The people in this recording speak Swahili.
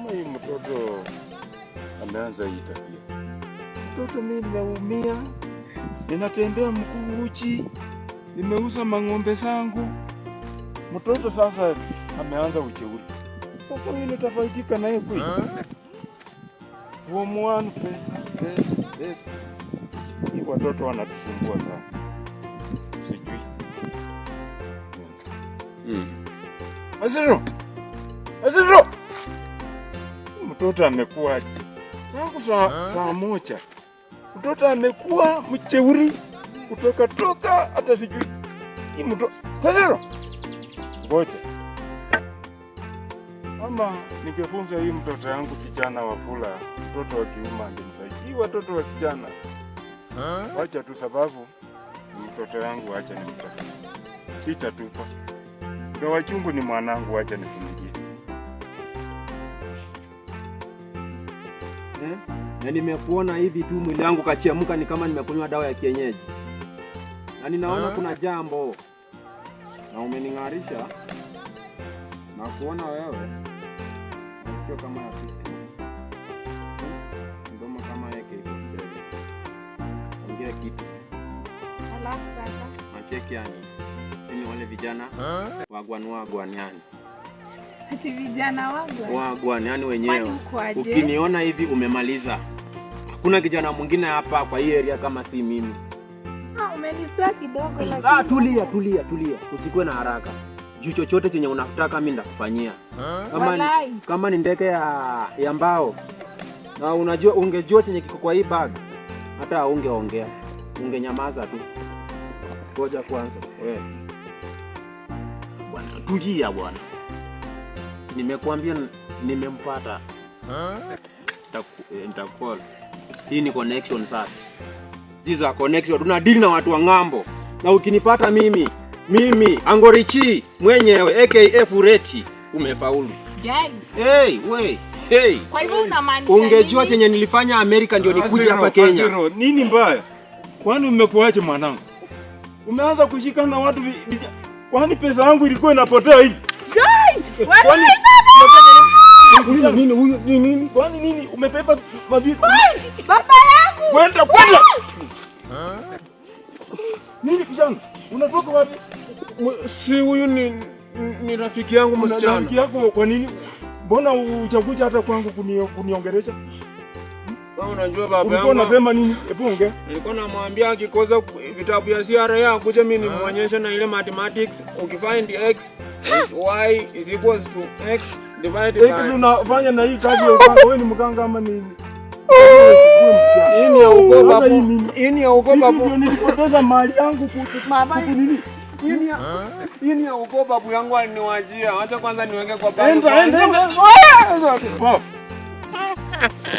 Kama hii mtoto ameanza hii tabia. Mtoto mimi nimeumia. Ninatembea mguu uchi. Nimeuza mang'ombe zangu. Mtoto sasa ameanza ujeuri. Sasa wewe utafaidika naye kweli? Form 1 pesa. Hii watoto wanatusumbua sana. Sijui. Aziro! Mtoto amekuwa tangu saa moja. Mtoto amekuwa mcheuri kutoka hata sijui. Hii mtoto. Aziro! Ngoja. Mama, ningefunza hii mtoto yangu kijana Wafula, mtoto wa kiume angenisaidia. Watoto wasichana. Wacha tu sababu mtoto yangu acha nimtafute. Sitatupa. Kwa wachungu ni mwanangu, acha nifungie. Na nimekuona hivi tu mwili wangu kachiamuka ni kama nimekunywa dawa ya kienyeji. Na ninaona kuna jambo. Na umening'arisha. Na kuona wewe. Sio kama ya sisi. Ndomo kama yake iko. Ongea kitu. Alafu sasa. Macheki yani. Ni wale vijana wagwan yani. Ati vijana wagwan yani wenyewe. Ukiniona hivi umemaliza. Hakuna kijana mwingine hapa kwa hii area kama si mimi. Umeniswa kidogo lakini. Tulia. Usikue na haraka. Juu chochote chenye unataka mimi nitakufanyia. Kama ni ndege ya mbao. Na unajua ungejua chenye kiko kwa hii bag. Hata ungeongea. Ungenyamaza tu. Ngoja kwanza. Wewe. Bwana, tulia bwana. Nimekuambia nimempata. Nitakucall. Hii ni connection sasa. These are connection. Tuna deal na watu wa ng'ambo. Na ukinipata mimi Angorichi mwenyewe aka Fureti umefaulu. Jai. Hey. Kwa hivyo unamaanisha ungejua chenye nilifanya Amerika ndio nikuja hapa Kenya. Aziro, nini mbaya? Kwani umekuaje mwanangu? Umeanza kushika na watu kwani pesa yangu ilikuwa inapotea hivi? Jai! Kwani nini huyu nini? Kwani nini umepepa mavitu? Baba yangu. Kwenda. Nini kijana? Unatoka wapi? Si huyu ni rafiki yangu msichana. Rafiki yako kwa nini? Mbona uchakuja hata kwangu kuniongelesha? Wewe unajua baba yangu. Ulikuwa unasema nini? Hebu ongea. Nilikuwa namwambia akikoza vitabu ya CRA kuja mimi nimuonyeshe na ile mathematics. Ukifind x y is equals to x divided by. X unafanya na hii kazi ya uganga. Wewe ni mganga ama nini? Ini ya ukopa ndio nilipoteza mali yangu nini? Ini ya ukopa babu yangu aliniwajia. Acha kwanza niweke kwa enda.